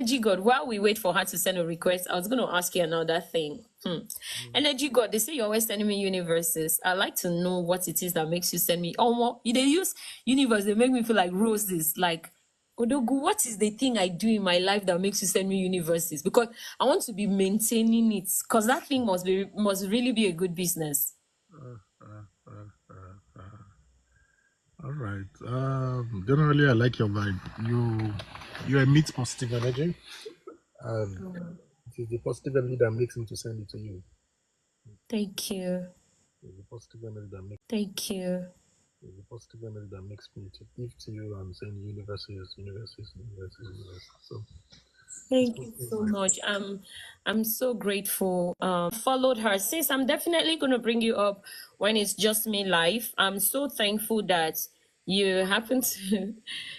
Energy God, while we wait for her to send a request, I was going to ask you another thing. Energy God, they say you're always sending me universes. I'd like to know what it is that makes you send me. Oh, well, they use universe, they make me feel like roses. Like, Odogu, what is the thing I do in my life that makes you send me universes? Because I want to be maintaining it. Because that thing must really be a good business. All right. Generally, I like your vibe. You emit positive energy, and it is the positive energy that makes him to send it to you. Thank you. It's the positive energy that makes. Thank you. It's the positive energy that makes me to give to you and send universes. So Thank you so much. I'm so grateful. Followed her. Sis, I'm definitely gonna bring you up when it's just me live. I'm so thankful that you happen to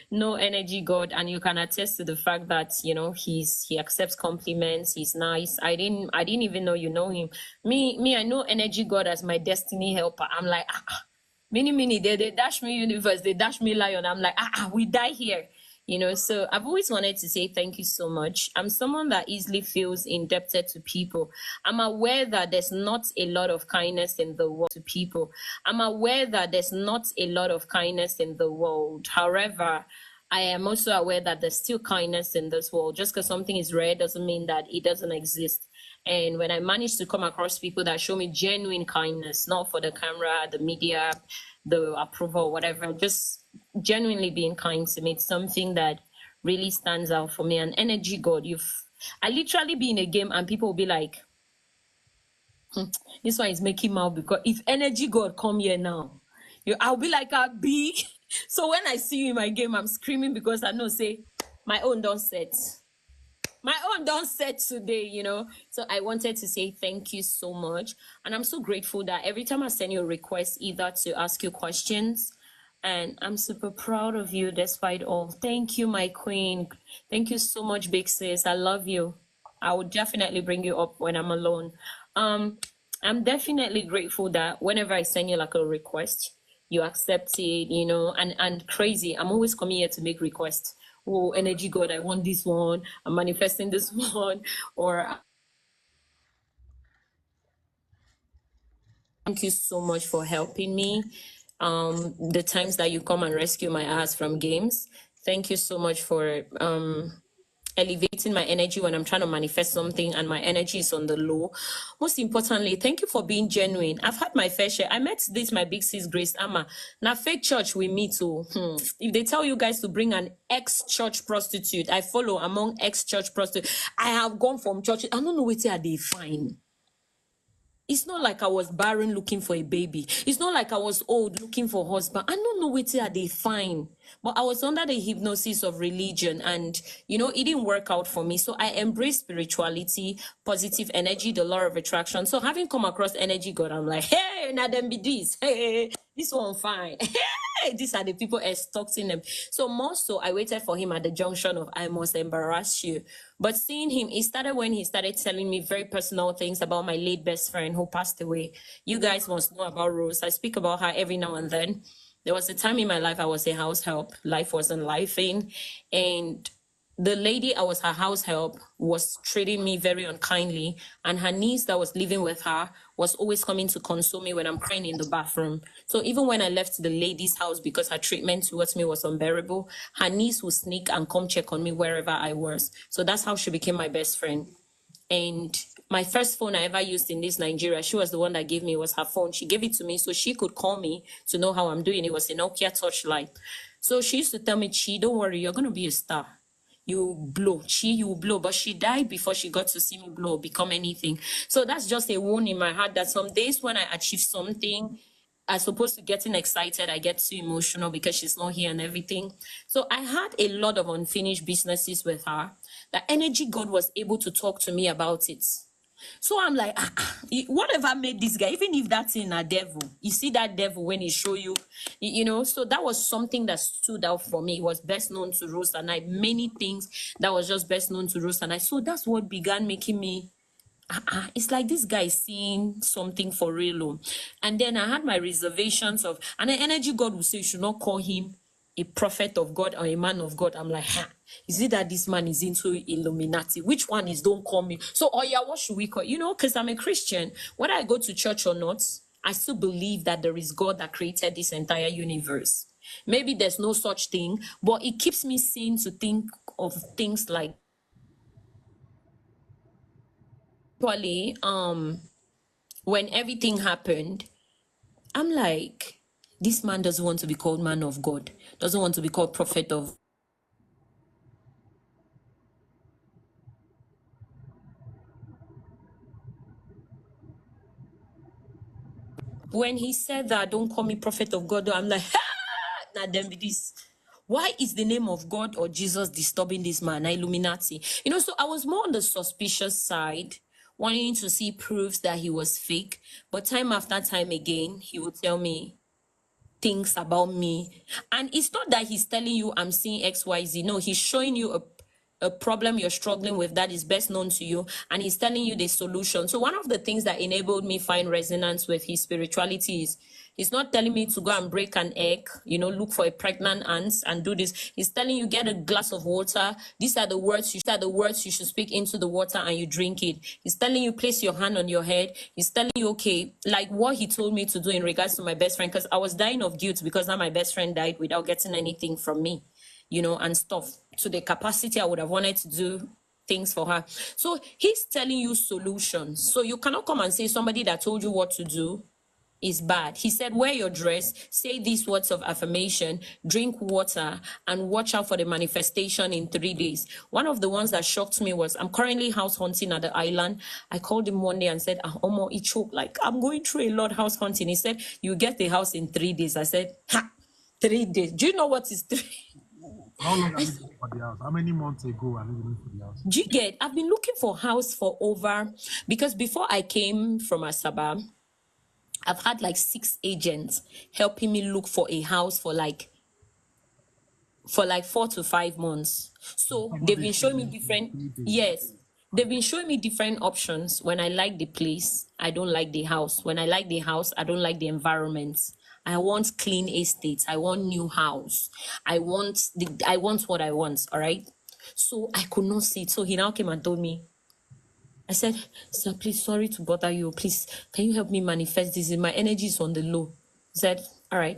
know Energy God and you can attest to the fact that he accepts compliments, he's nice. I didn't even know you know him. Me, I know Energy God as my destiny helper. I'm like, many, they dash me universe, they dash me lion. I'm like, we die here. So I've always wanted to say thank you so much. I'm someone that easily feels indebted to people. I'm aware that there's not a lot of kindness in the world to people. I'm aware that there's not a lot of kindness in the world. However, I am also aware that there's still kindness in this world. Just because something is rare doesn't mean that it doesn't exist. And when I manage to come across people that show me genuine kindness, not for the camera, the media, the approval, whatever, just genuinely being kind to me, it's something that really stands out for me. And Energy God, I literally be in a game and people will be like, this one is making mouth, because if Energy God come here now, I'll be like a big. So when I see you in my game, I'm screaming because I know, say, my own don't set. My own don't set today. So I wanted to say thank you so much. And I'm so grateful that every time I send you a request, either to ask you questions, and I'm super proud of you despite all. Thank you, my queen. Thank you so much, big sis. I love you. I will definitely bring you up when I'm alone. I'm definitely grateful that whenever I send you like a request, you accept it, and crazy. I'm always coming here to make requests. Oh, Energy God, I want this one. I'm manifesting this one. Or thank you so much for helping me. The times that you come and rescue my ass from games. Thank you so much for elevating my energy when I'm trying to manifest something and my energy is on the low. Most importantly, thank you for being genuine. I've had my fair share. I met my big sis Grace Amma. Now fake church we meet too. If they tell you guys to bring an ex-church prostitute, I follow among ex-church prostitutes. I have gone from church. I don't know what they find. It's not like I was barren looking for a baby. It's not like I was old looking for a husband. I don't know what they find. But I was under the hypnosis of religion and, it didn't work out for me. So I embraced spirituality, positive energy, the law of attraction. So having come across Energy God, I'm like, hey, now them be this. Hey, this one fine. Hey, these are the people extorting them. So more so, I waited for him at the junction of I must embarrass you. But seeing him, it started when he started telling me very personal things about my late best friend who passed away. You guys must know about Rose. I speak about her every now and then. There was a time in my life I was a house help. Life wasn't lifing. And the lady I was her house help was treating me very unkindly, and her niece that was living with her was always coming to console me when I'm crying in the bathroom. So even when I left the lady's house because her treatment towards me was unbearable, her niece would sneak and come check on me wherever I was. So that's how she became my best friend. And my first phone I ever used in this Nigeria, she was the one that gave me, was her phone. She gave it to me so she could call me to know how I'm doing. It was a Nokia Touchlight. So she used to tell me, Chi, don't worry, you're going to be a star. You blow, you will blow. But she died before she got to see me blow, become anything. So that's just a wound in my heart that some days when I achieve something, as opposed to getting excited, I get too emotional because she's not here and everything. So I had a lot of unfinished businesses with her. The Energy God was able to talk to me about it. So I'm like, whatever made this guy, even if that's in a devil, you see that devil when he show you, so that was something that stood out for me. It was best known to Rose and I. Many things that was just best known to Rose and I. So that's what began making me, it's like this guy is seeing something for real. And then I had my reservations of, and the Energy God would say you should not call him a prophet of God or a man of God, I'm like, is it that this man is into Illuminati? Which one is don't call me? So, oh yeah, what should we call? You know, because I'm a Christian. Whether I go to church or not, I still believe that there is God that created this entire universe. Maybe there's no such thing, but it keeps me sane to think of things like, probably, when everything happened, I'm like, this man doesn't want to be called man of God, doesn't want to be called prophet of. When he said that, don't call me prophet of God, I'm like, nah, then be this. Why is the name of God or Jesus disturbing this man? Illuminati. You know, so I was more on the suspicious side, wanting to see proofs that he was fake. But time after time again, he would tell me things about me. And it's not that he's telling you I'm seeing XYZ. No, he's showing you a problem you're struggling with that is best known to you, and he's telling you the solution. So one of the things that enabled me find resonance with his spirituality is he's not telling me to go and break an egg, you know, look for a pregnant ant and do this. He's telling you get a glass of water. These are the words you should speak into the water and you drink it. He's telling you place your hand on your head. He's telling you, okay, like what he told me to do in regards to my best friend, because I was dying of guilt because now my best friend died without getting anything from me, you know, and stuff. To the capacity I would have wanted to do things for her. So he's telling you solutions. So you cannot come and say somebody that told you what to do is bad. He said, wear your dress, say these words of affirmation, drink water, and watch out for the manifestation in 3 days. One of the ones that shocked me was, I'm currently house hunting at the island. I called him one day and said, Omo, it choked. Like, I'm going through a lot house hunting. He said, you get the house in 3 days. I said, 3 days. Do you know what is 3? How long have you been for the house? How many months ago have you been for the house? Do you get? I've been looking for house for over, because before I came from Asaba, I've had like 6 agents helping me look for a house for like 4 to 5 months. So they've been showing me different, yes, they've been showing me different options. When I like the place, I don't like the house. When I like the house, I don't like the environment. I want clean estates. I want new house. I want what I want. All right. So I could not see it. So he now came and told me, I said, sir, please, sorry to bother you. Please, can you help me manifest this? My energy is on the low. He said, all right,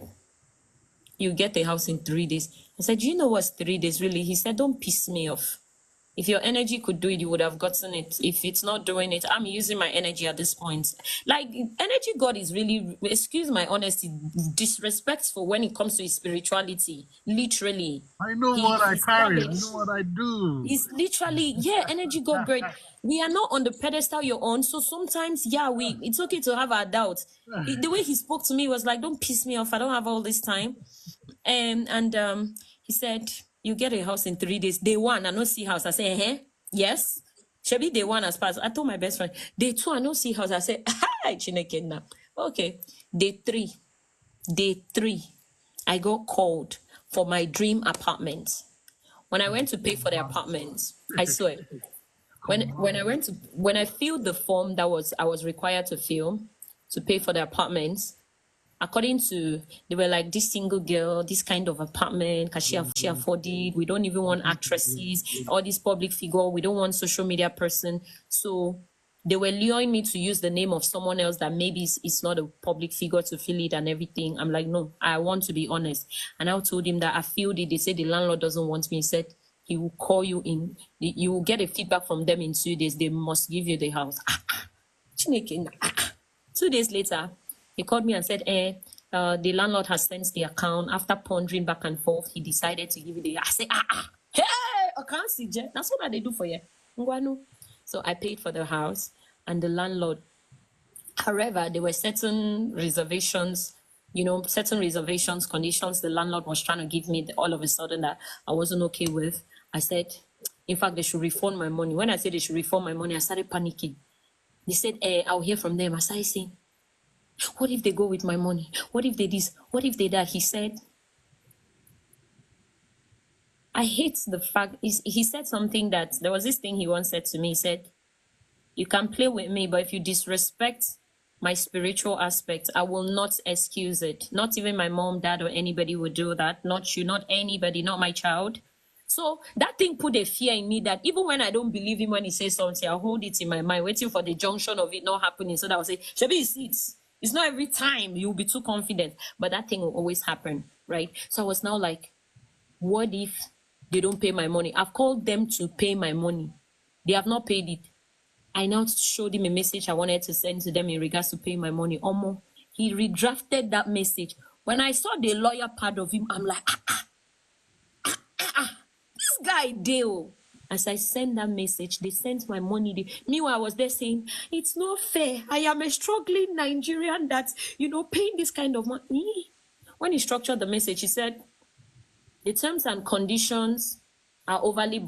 you get the house in 3 days. I said, do you know what's 3 days really? He said, don't piss me off. If your energy could do it, you would have gotten it. If it's not doing it, I'm using my energy at this point. Like, energy God is really, excuse my honesty, disrespectful when it comes to his spirituality. Literally. I know what I carry. I know what I do. It's literally, yeah, energy God, bird. We are not on the pedestal you're on. So sometimes, yeah, it's okay to have our doubts. The way he spoke to me was like, don't piss me off. I don't have all this time. And he said, you get a house in 3 days. Day 1, I don't see house. I say, yes. Shebi day 1 has passed. I told my best friend, day 2, I don't see house. I said, hi, Chineke now. Okay. Day 3, I got called for my dream apartment. When I went to pay for the apartment, I swear, when I filled the form that I was required to fill to pay for the apartment, according to, they were like, this single girl, this kind of apartment, can she afford it? We don't even want actresses, all this public figure. We don't want social media person. So they were luring me to use the name of someone else that maybe it's not a public figure to fill it and everything. I'm like, no, I want to be honest. And I told him that I filled it. They said the landlord doesn't want me. He said he will call you in. You will get a feedback from them in 2 days. They must give you the house. 2 days later, he called me and said, the landlord has sent the account. After pondering back and forth, he decided to give it. I said, hey, I can't see Jet. That's what they do for you. So I paid for the house and the landlord. However, there were certain reservations, conditions the landlord was trying to give me all of a sudden that I wasn't okay with. I said, in fact, they should refund my money. When I said they should refund my money, I started panicking. They said, I'll hear from them. I started saying, what if they go with my money? What if they this? What if they that? He said, I hate the fact, he said something that, there was this thing he once said to me. He said, you can play with me, but if you disrespect my spiritual aspect. I will not excuse it. Not even my mom, dad, or anybody would do that. Not you, not anybody, not my child. So that thing put a fear in me that even when I don't believe him when he says something, I'll hold it in my mind, waiting for the junction of it not happening. So that I'll say, Shebi, it's not every time you'll be too confident, but that thing will always happen, right? So I was now like, what if they don't pay my money? I've called them to pay my money. They have not paid it. I now showed him a message I wanted to send to them in regards to paying my money. Omo, he redrafted that message. When I saw the lawyer part of him, I'm like, this guy deal. As I sent that message, they sent my money. Meanwhile, I was there saying, it's not fair. I am a struggling Nigerian that's, paying this kind of money. When he structured the message, he said, the terms and conditions are overly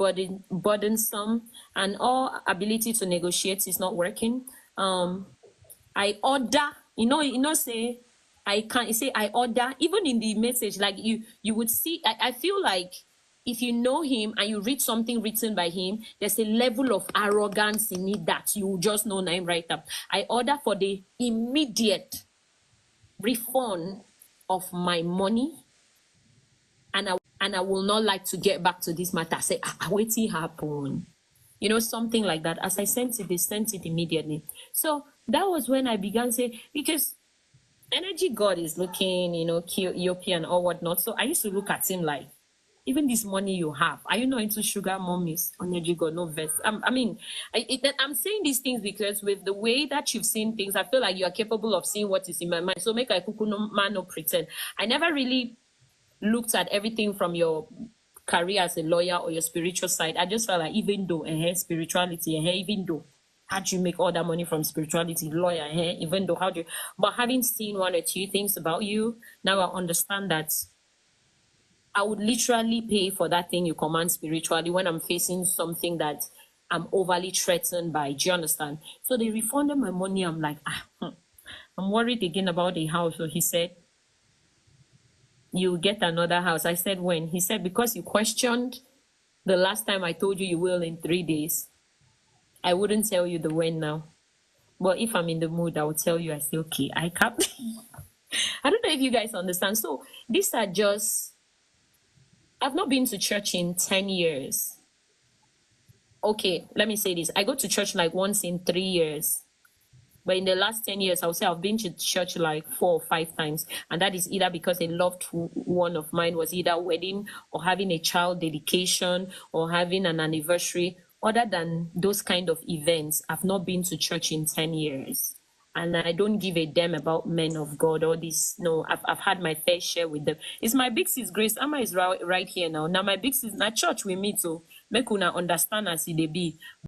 burdensome and all ability to negotiate is not working. I order, say, I can't say I order, even in the message, like you would see, I feel like if you know him and you read something written by him, there's a level of arrogance in it that you just know name right up. I order for the immediate refund of my money, and I will not like to get back to this matter. Say, waiting happen. Something like that. As I sent it, they sent it immediately. So that was when I began saying, because Energy God is looking, European or whatnot. So I used to look at him like, even this money you have, are you not into sugar mommies? Energy God, no vest. I'm saying these things because with the way that you've seen things, I feel like you are capable of seeing what is in my mind. So make I kuku no man no pretend. I never really looked at everything from your career as a lawyer or your spiritual side. I just felt like even though spirituality, even though how do you make all that money from spirituality, lawyer, even though but having seen one or two things about you, now I understand that I would literally pay for that thing you command spiritually when I'm facing something that I'm overly threatened by. Do you understand? So they refunded my money. I'm like, I'm worried again about the house. So he said, you get another house. I said, when? He said, because you questioned the last time I told you will in 3 days. I wouldn't tell you the when now. But if I'm in the mood, I will tell you. I say, okay, I can't. I don't know if you guys understand. So these are just, I've not been to church in 10 years. Okay, let me say this. I go to church like once in 3 years. But in the last 10 years, I would say I've been to church like 4 or 5 times. And that is either because a loved one of mine was either wedding or having a child dedication or having an anniversary. Other than those kind of events, I've not been to church in 10 years. And I don't give a damn about men of God or this. No, I've had my fair share with them. It's my big sis Grace. Amma is right here now. Now my big sis, na church we meet, so make una understand as it be.